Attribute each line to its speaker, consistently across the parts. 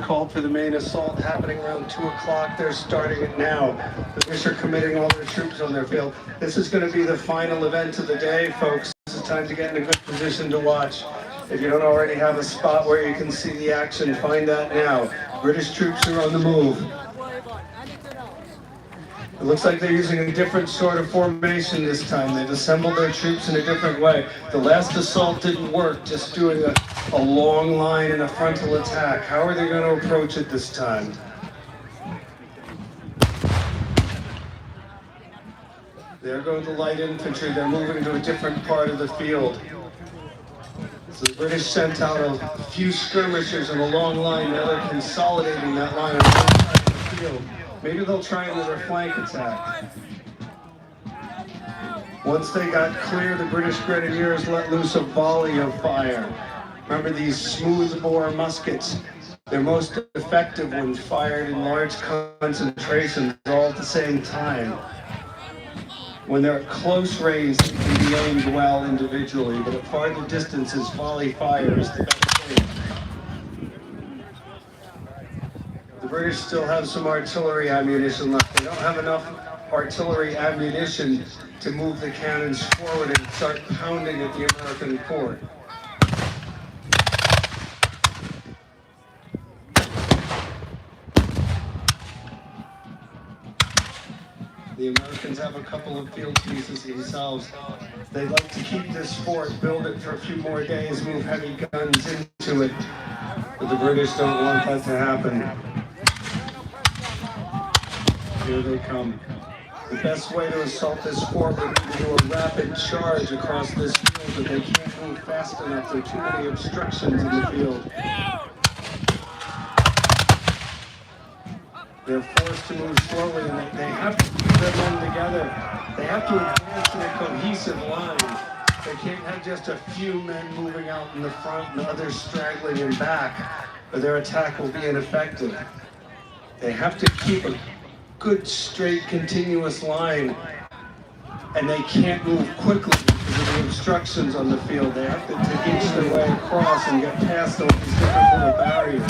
Speaker 1: called for the main assault happening around 2 o'clock. They're starting it now. The British are committing all their troops on their field. This is going to be the final event of the day, folks. This is time to get in a good position to watch. If you don't already have a spot where you can see the action, find that now. British troops are on the move. It looks like they're using a different sort of formation this time. They've assembled their troops in a different way. The last assault didn't work, just doing a long line and a frontal attack. How are they going to approach it this time? There go the light infantry. They're moving to a different part of the field. So the British sent out a few skirmishers in a long line. Now they're consolidating that line on one side of the field. Maybe they'll try another flank attack. Once they got clear, the British Grenadiers let loose a volley of fire. Remember these smooth-bore muskets? They're most effective when fired in large concentrations all at the same time. When they're at close range, they can be aimed well individually, but at farther distances, volley fire is the best thing. The British still have some artillery ammunition left. They don't have enough artillery ammunition to move the cannons forward and start pounding at the American fort. The Americans have a couple of field pieces themselves. They'd like to keep this fort, build it for a few more days, move heavy guns into it, but the British don't want that to happen. Here they come. The best way to assault this fort would be to do a rapid charge across this field, but they can't move fast enough. There are too many obstructions in the field. They're forced to move slowly, and they have to keep their men together. They have to advance in a cohesive line. They can't have just a few men moving out in the front and others straggling in back, or their attack will be ineffective. They have to keep a good, straight, continuous line, and they can't move quickly because of the obstructions on the field. They have to inch their way across and get past all these different little barriers.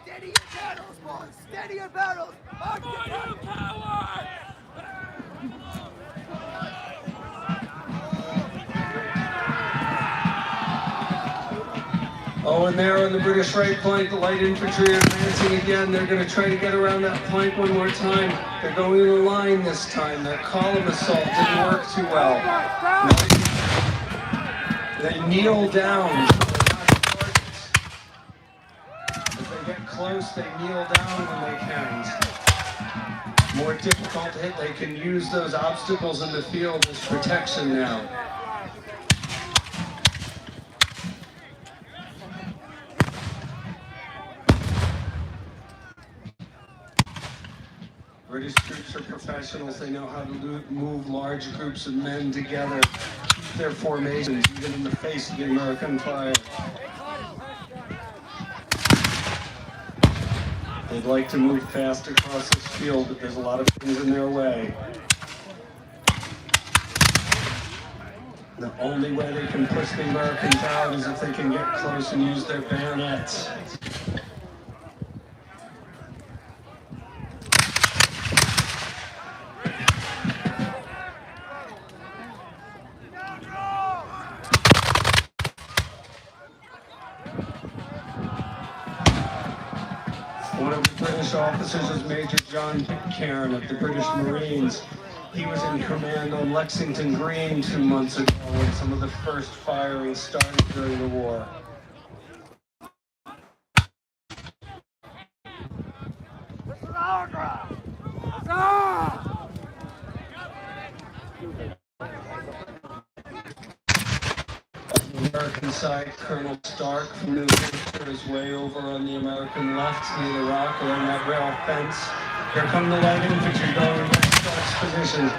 Speaker 2: Steady your battles, boys! Steady your battles! Mark you cowards!
Speaker 1: Oh, and there on the British right flank, the light infantry are advancing again. They're going to try to get around that flank one more time. They're going in a line this time. Their column assault didn't work too well. They kneel down. If they get close, they kneel down when they can. More difficult to hit. They can use those obstacles in the field as protection now. British troops are professionals. They know how to move large groups of men together, keep their formations, even in the face of the American fire. They'd like to move fast across this field, but there's a lot of things in their way. The only way they can push the Americans out is if they can get close and use their bayonets. One of the British officers is Major John Pitcairn of the British Marines. He was in command on Lexington Green 2 months ago when some of the first firing started during the war. American side, Colonel Stark from New Hampshire is way over on the American left near the rock along that rail fence. Here come the light infantry going against Stark's position.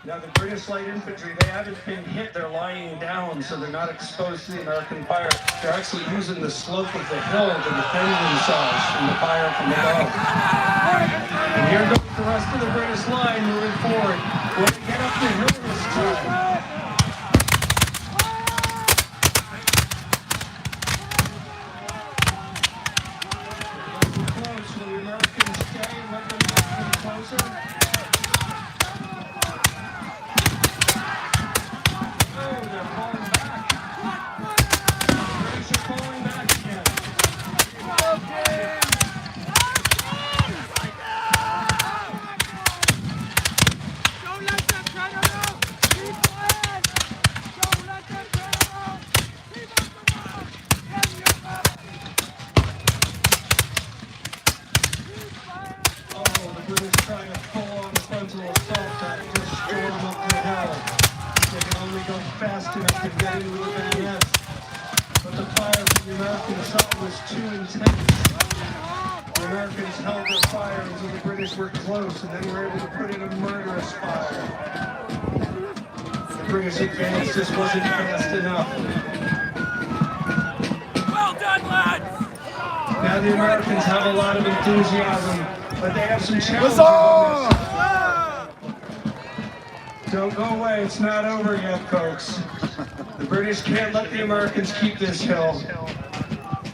Speaker 1: Now the British light infantry, they haven't been hit, they're lying down, so they're not exposed to the American fire. They're actually using the slope of the hill to defend themselves from the fire from above. rest of the British line moving forward. Will they get up the hill this time? Close. Will the Americans stay and let them get closer? Oh, they're falling back. The British are falling back again. Trying to pull on the frontal assault to just storm up the hill. They can only go fast enough to get into the bayonets. But the fire from the American side was too intense. The Americans held their fire until the British were close and then were able to put in a murderous fire. The British advance just wasn't fast enough.
Speaker 2: Well done, lads!
Speaker 1: Now the Americans have a lot of enthusiasm, but they have some challenges on this. Don't go away, it's not over yet, folks. The British can't let the Americans keep this hill.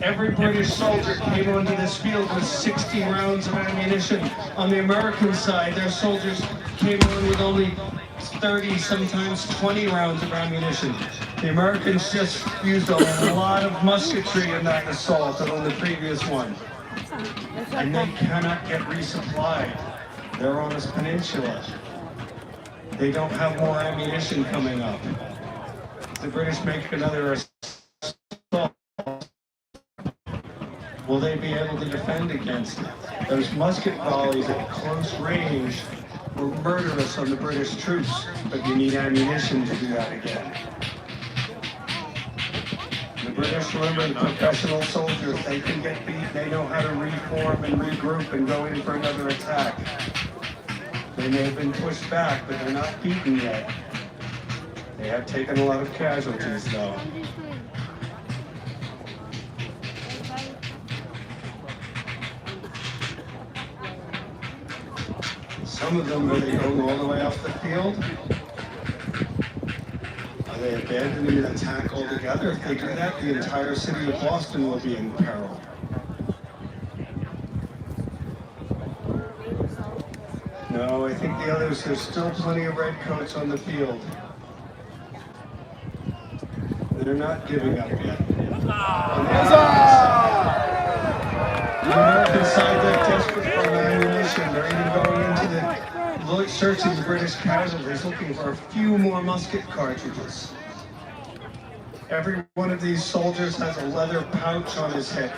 Speaker 1: Every British soldier came onto this field with 60 rounds of ammunition. On the American side, their soldiers came on with only 30, sometimes 20 rounds of ammunition. The Americans just used a lot of musketry in that assault and on the previous one. And they cannot get resupplied. They're on this peninsula. They don't have more ammunition coming up. The British make another assault. Will they be able to defend against it? Those musket volleys at close range were murderous on the British troops, but you need ammunition to do that again. The British, remember, the professional soldiers, they can get beat, they know how to reform and regroup and go in for another attack. They may have been pushed back, but they're not beaten yet. They have taken a lot of casualties, though. Some of them, are they going all the way off the field? Are they abandoning the attack altogether? If they do that, the entire city of Boston will be in peril. No, I think the others, there's still plenty of redcoats on the field. They're not giving up yet. On the American side, they're desperate for ammunition. They're even going into the searching the British casualties, looking for a few more musket cartridges. Every one of these soldiers has a leather pouch on his hip.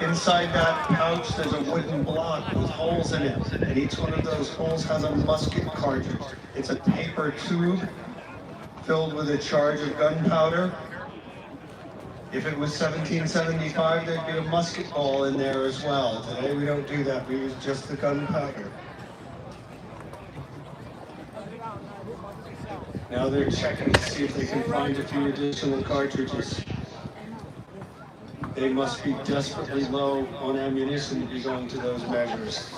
Speaker 1: Inside that pouch, there's a wooden block with holes in it, and each one of those holes has a musket cartridge. It's a paper tube filled with a charge of gunpowder. If it was 1775, there'd be a musket ball in there as well. Today we don't do that, we use just the gunpowder. Now they're checking to see if they can find a few additional cartridges. They must be desperately low on ammunition to be going to those measures.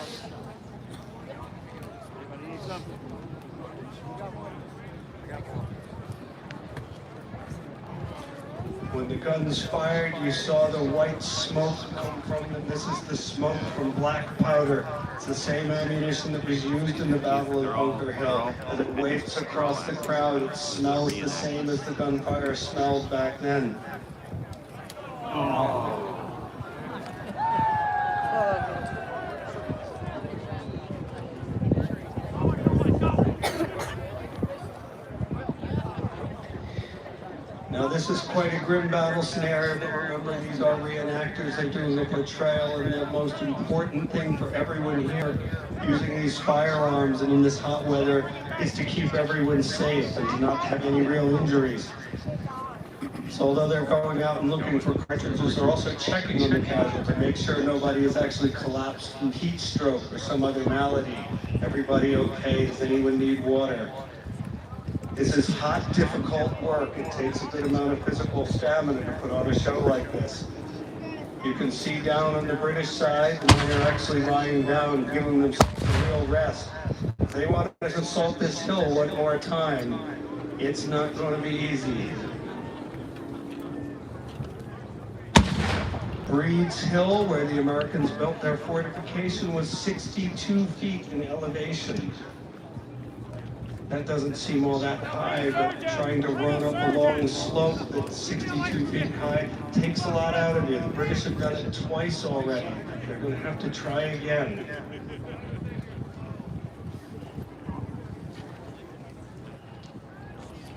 Speaker 1: When the guns fired, you saw the white smoke come from them. This is the smoke from black powder. It's the same ammunition that was used in the Battle of Bunker Hill. As it wafts across the crowd, it smells the same as the gunfire smelled back then. Now this is quite a grim battle scenario, but remember these are reenactors, they're doing a portrayal, and the most important thing for everyone here using these firearms and in this hot weather is to keep everyone safe and to not have any real injuries. So although they're going out and looking for cartridges, they're also checking on the casualty to make sure nobody has actually collapsed from heat stroke or some other malady. Everybody okay? Does anyone need water? This is hot, difficult work. It takes a good amount of physical stamina to put on a show like this. You can see down on the British side, and they're actually lying down, giving themselves a real rest. If they want to assault this hill one more time, it's not going to be easy. Breed's Hill, where the Americans built their fortification, was 62 feet in elevation. That doesn't seem all that high, but trying to run up a long slope that's 62 feet high takes a lot out of you. The British have done it twice already. They're going to have to try again.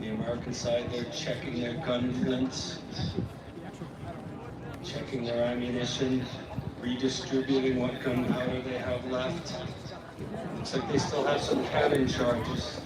Speaker 1: The American side, they're checking their gun flints, checking their ammunition, redistributing what gunpowder they have left. Looks like they still have some cannon charges.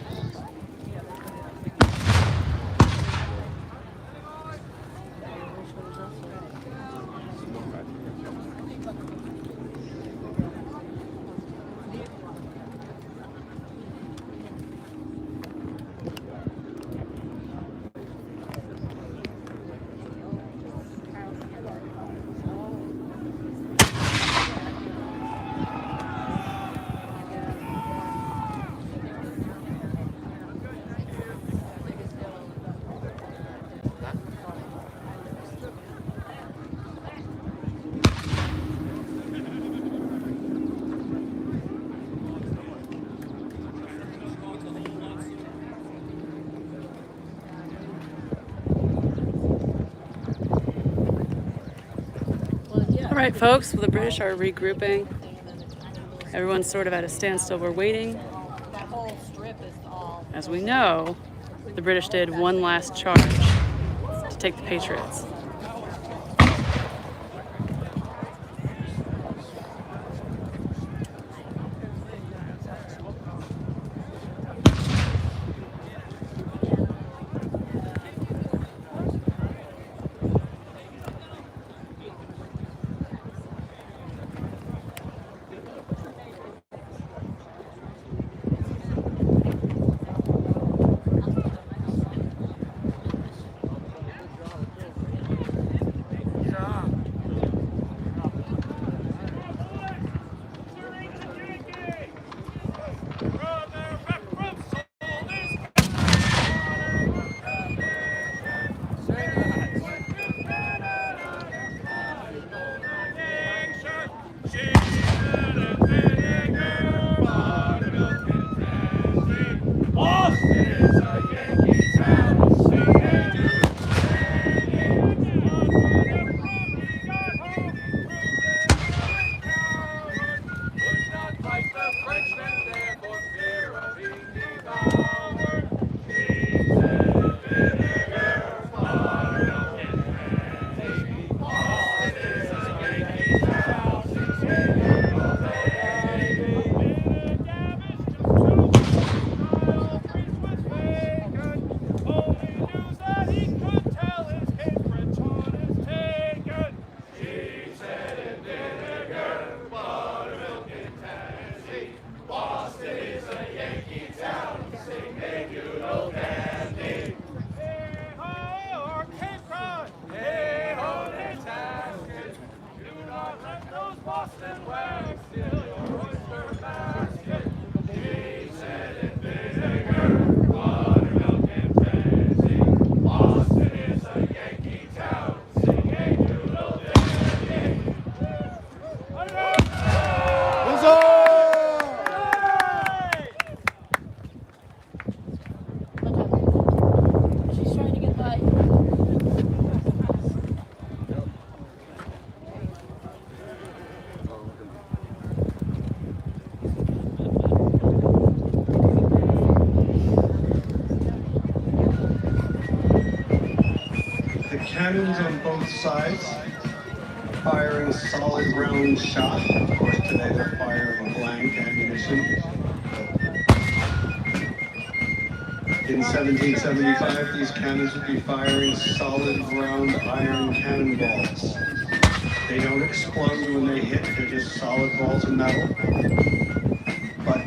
Speaker 3: All right, folks, well, the British are regrouping. Everyone's sort of at a standstill. We're waiting. As we know, the British did one last charge to take the Patriots.
Speaker 1: Cannons on both sides, firing solid round shot. Of course, today they're firing blank ammunition. In 1775, these cannons would be firing solid round iron cannonballs. They don't explode when they hit, they're just solid balls of metal. But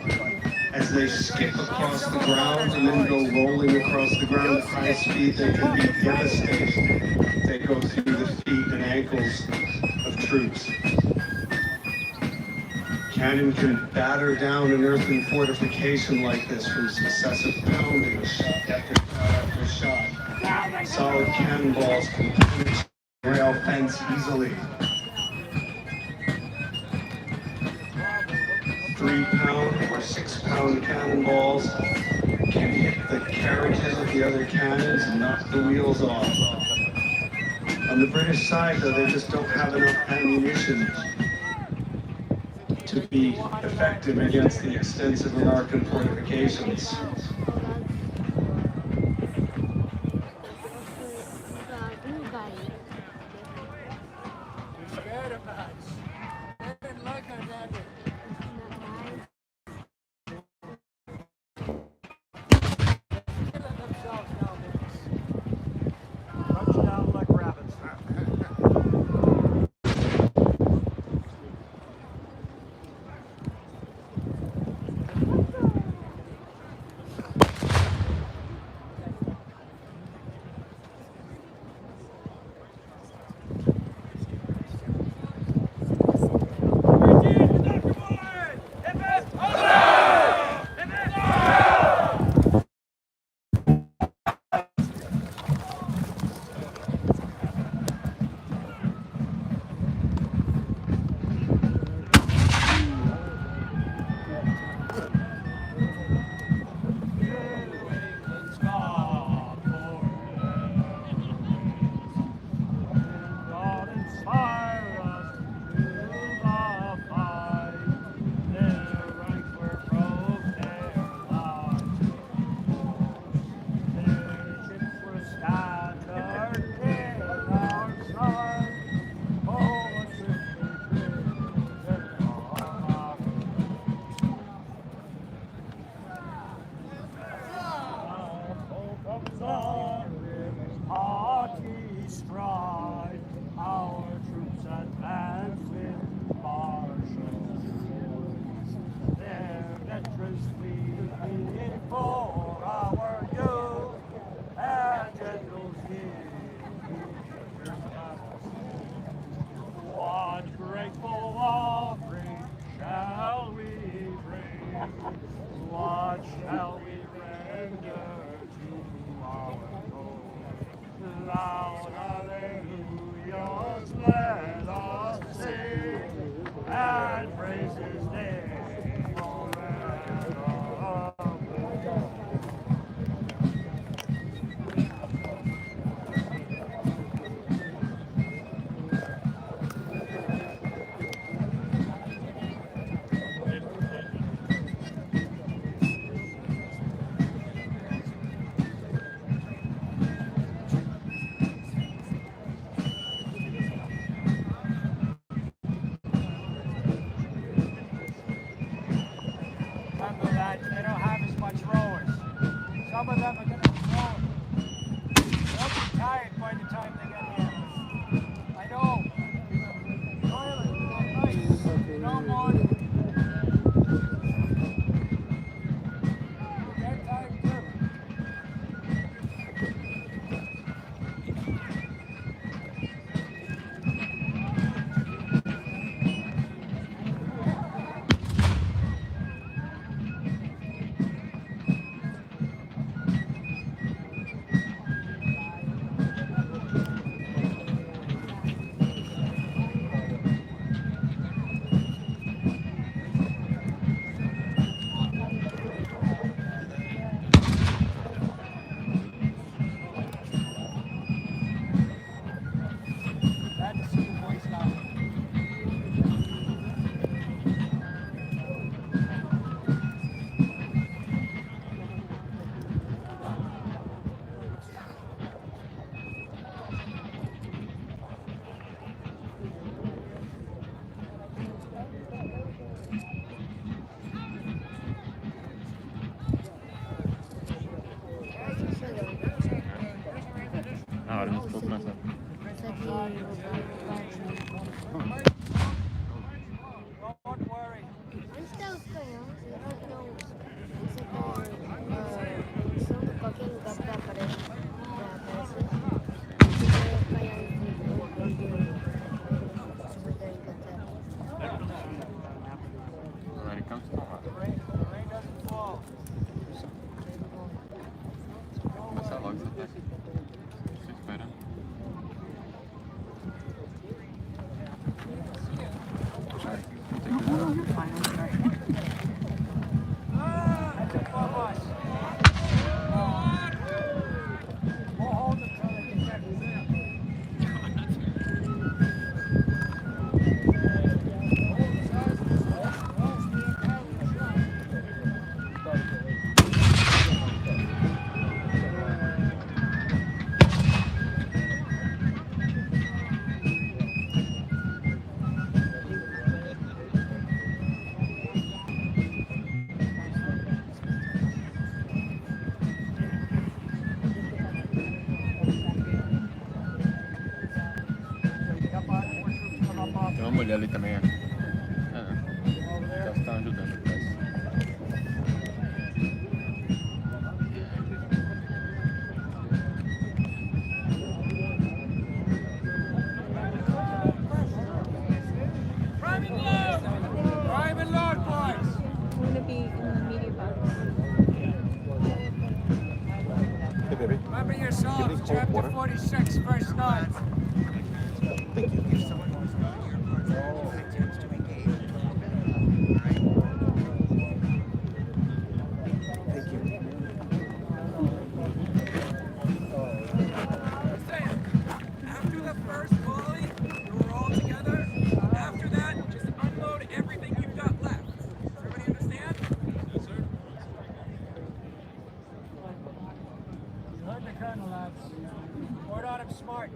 Speaker 1: as they skip across the ground and then go rolling across the ground at high speed, they can be devastating. They go through the feet and ankles of troops. Cannon can batter down an earthen fortification like this from successive pounding, shot after shot after shot. Solid cannonballs can penetrate the rail fence easily. 3-pound or 6-pound cannonballs can hit the carriages of the other cannons and knock the wheels off. On the British side, though, they just don't have enough ammunition to be effective against the extensive American fortifications.
Speaker 4: dele ali também, ó. Elas estão ajudando atrás.
Speaker 2: Private load, boys!
Speaker 5: I'm gonna be in the media box.
Speaker 4: Hey, baby.
Speaker 2: Remember yourselves, chapter 46, verse 9.
Speaker 4: Thank you.
Speaker 2: After the first volley, you were all together. After that, just unload everything you've got left. Does everybody understand? Yes, sir. You heard the colonel, lads. Word on him smart.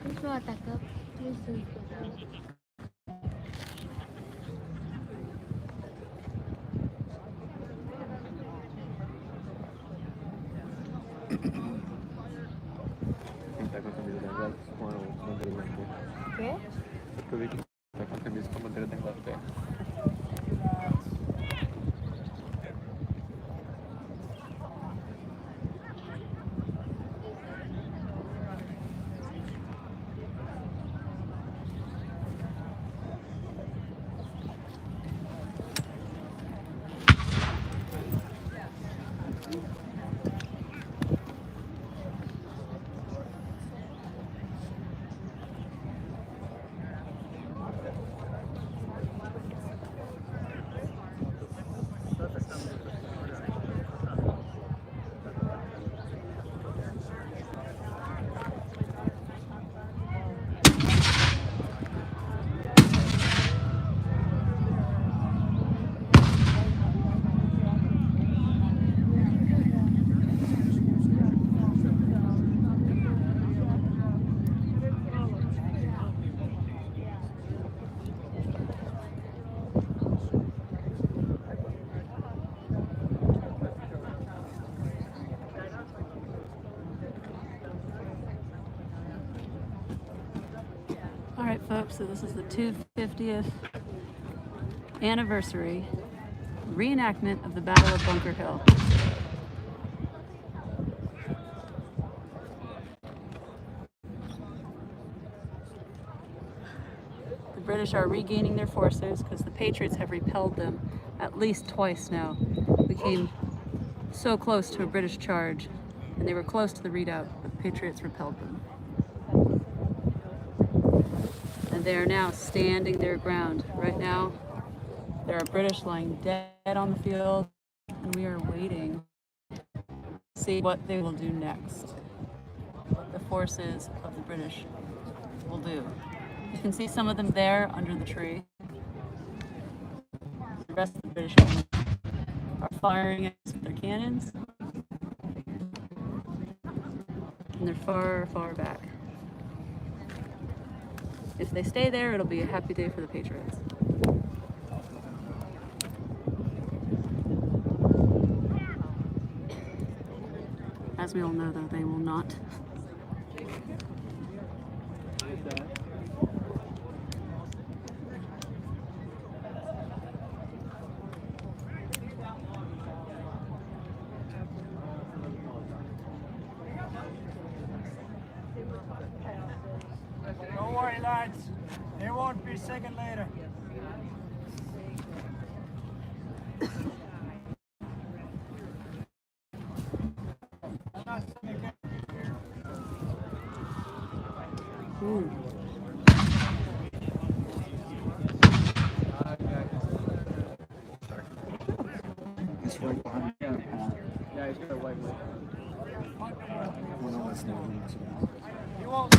Speaker 5: Which one attack up? Please do.
Speaker 4: Quem tá com a camisa da Inglaterra com a bandeira da Inglaterra.
Speaker 5: ¿Qué?
Speaker 4: Eu vi que tá com a camisa com a bandeira da Inglaterra.
Speaker 3: All right, folks, so this is the 250th anniversary reenactment of the Battle of Bunker Hill. The British are regaining their forces because the Patriots have repelled them at least twice now. We came so close to a British charge, and they were close to the redoubt, but the Patriots repelled them. And they are now standing their ground. Right now, there are British lying dead on the field, and we are waiting to see what they will do next. What the forces of the British will do. You can see some of them there under the tree. The rest of the British are firing at us with their cannons. And they're far, far back. If they stay there, it'll be a happy day for the Patriots. As we all know, though, they will not.
Speaker 2: Don't worry, lads. They won't be second later.
Speaker 4: It's right behind you. Yeah, he's got a white leg.
Speaker 2: You won't.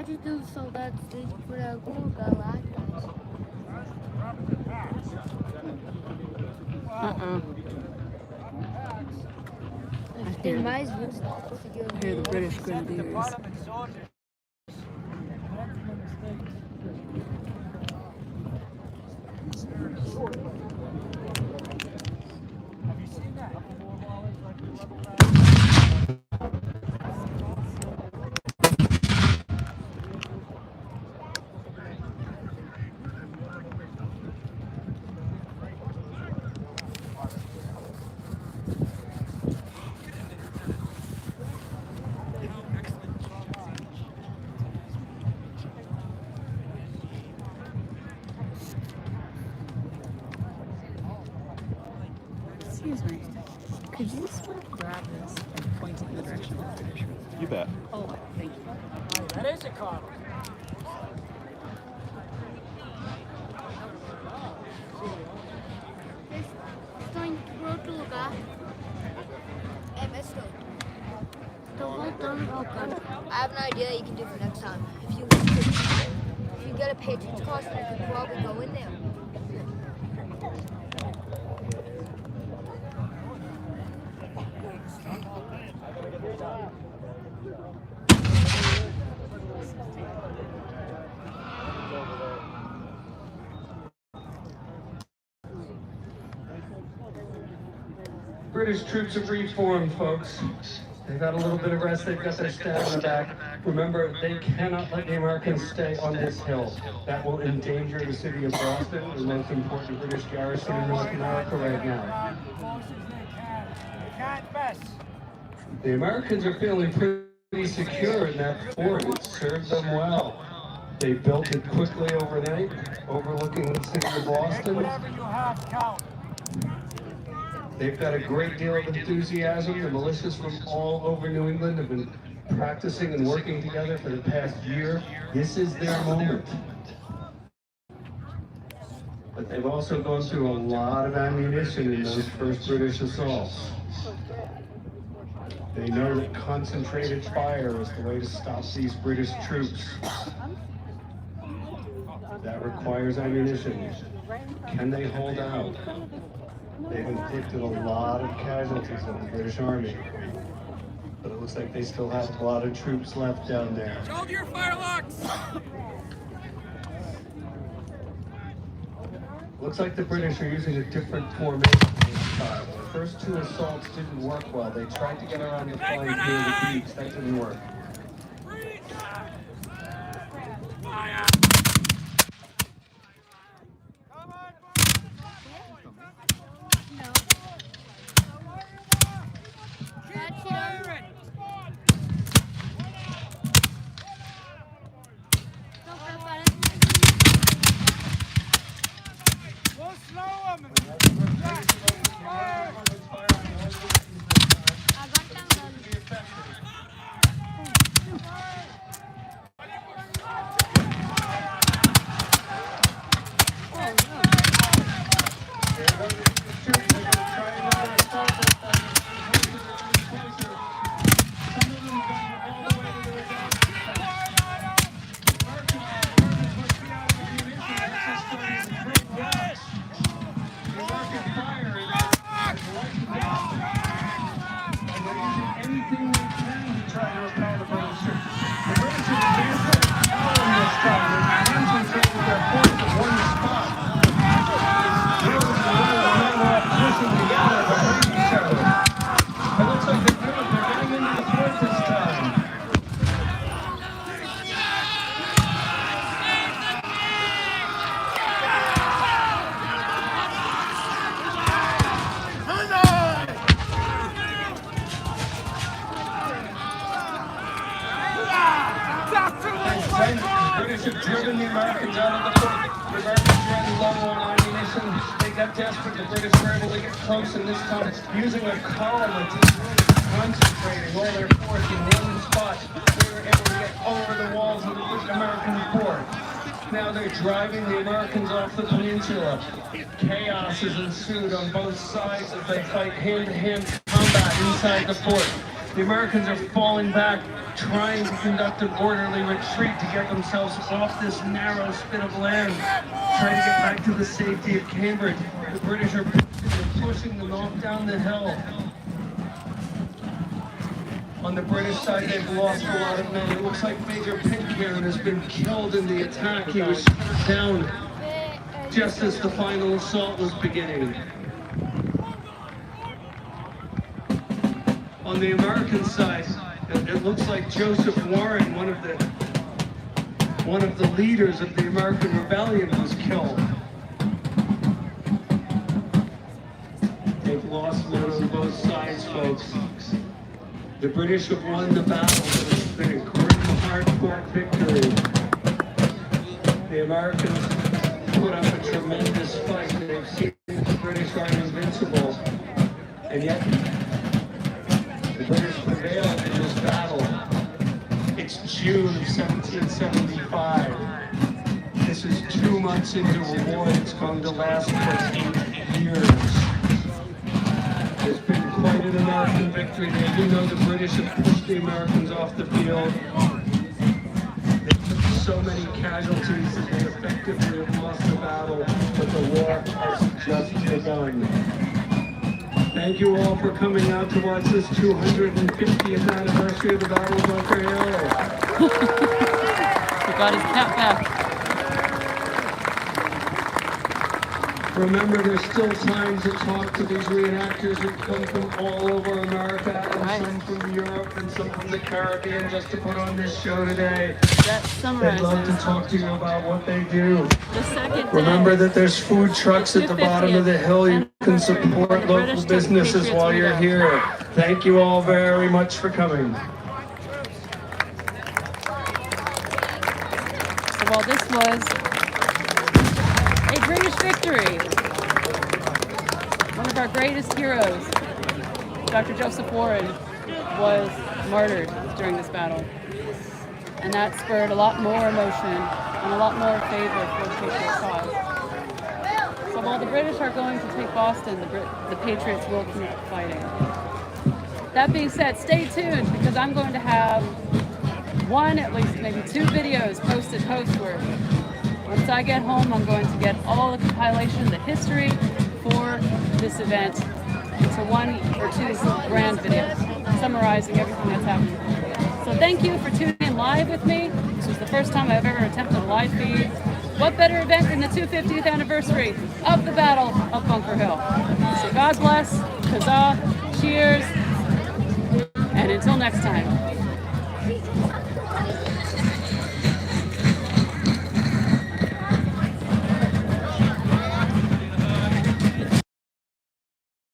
Speaker 5: did those soldados ir por algum lugar lá atrás? Tem mais uns.
Speaker 3: Here the British Grenadiers. Excuse me. Could you sort of grab this and point it in the direction of the British?
Speaker 6: You bet.
Speaker 3: Oh, thank you.
Speaker 4: That is a car.
Speaker 5: Estão indo para outro lugar.
Speaker 7: Mas estou.
Speaker 5: Estão voltando ao campo.
Speaker 7: I have an idea you can do for next time. If you get a Patriots costume, you can probably go in there.
Speaker 1: British troops have reformed, folks. They've had a little bit of rest, they've got their stamina back. Remember, they cannot let the Americans stay on this hill. That will endanger the city of Boston, the most important British garrison in North America right now. The Americans are feeling pretty secure in that fort. It served them well. They built it quickly overnight, overlooking the city of Boston. They've got a great deal of enthusiasm. The militias from all over New England have been practicing and working together for the past year. This is their moment. But they've also gone through a lot of ammunition in those first British assaults. They know that concentrated fire is the way to stop these British troops. That requires ammunition. Can they hold out? They've inflicted a lot of casualties on the British Army. But it looks like they still have a lot of troops left down there.
Speaker 2: Hold your firelocks!
Speaker 1: Looks like the British are using a different formation this time. The first two assaults didn't work well. They tried to get around the flank near the beach. That didn't work.
Speaker 2: Fire!
Speaker 1: British have driven the Americans out of the fort. The Americans ran low on ammunition. They got desperate. The British were able to get close, and this time using a column of teams concentrating all their force in one spot. They were able to get over the walls of the American fort. Now they're driving the Americans off the peninsula. Chaos has ensued on both sides as they fight hand-to-hand combat inside the fort. The Americans are falling back, trying to conduct an orderly retreat to get themselves off this narrow spit of land, trying to get back to the safety of Cambridge. The British are pushing them off down the hill. On the British side, they've lost a lot of men. It looks like Major Pitcairn has been killed in the attack. He was shot down just as the final assault was beginning. On the American side, it looks like Joseph Warren, one of the leaders of the American Rebellion, was killed. They've lost men on both sides, folks. The British have won the battle, but it's been a grim, hard-fought victory. The Americans put up a tremendous fight. They've seen the British are invincible, and yet the British prevailed in this battle. It's June of 1775. This is 2 months into a war that's going to last for 8 years. There's been quite an American victory there. You know the British have pushed the Americans off the field. They took so many casualties that they effectively have lost the battle, but the war has just begun. Thank you all for coming out to watch this 250th anniversary of the Battle of Bunker Hill.
Speaker 3: He got his cap back.
Speaker 1: Remember, there's still time to talk to these reenactors who come from all over America, and some from Europe and some from the Caribbean, just to put on this show today.
Speaker 3: That
Speaker 1: They'd love to
Speaker 3: summarizes
Speaker 1: talk to you about what they do.
Speaker 3: the second day.
Speaker 1: Remember that there's food trucks at the bottom of the hill. You can support local businesses while you're here. Thank you all very much for coming.
Speaker 3: So while this was a British victory, one of our greatest heroes, Dr. Joseph Warren, was martyred during this battle. And that spurred a lot more emotion and a lot more favor for the Patriot cause. So while the British are going to take Boston, the Patriots will keep fighting. That being said, stay tuned, because I'm going to have one, at least maybe 2 videos posted postward. Once I get home, I'm going to get all the compilation, the history for this event into 1 or 2 grand videos summarizing everything that's happened. So thank you for tuning in live with me. This was the first time I've ever attempted a live feed. What better event than the 250th anniversary of the Battle of Bunker Hill? So God bless, huzzah, cheers, and until next time.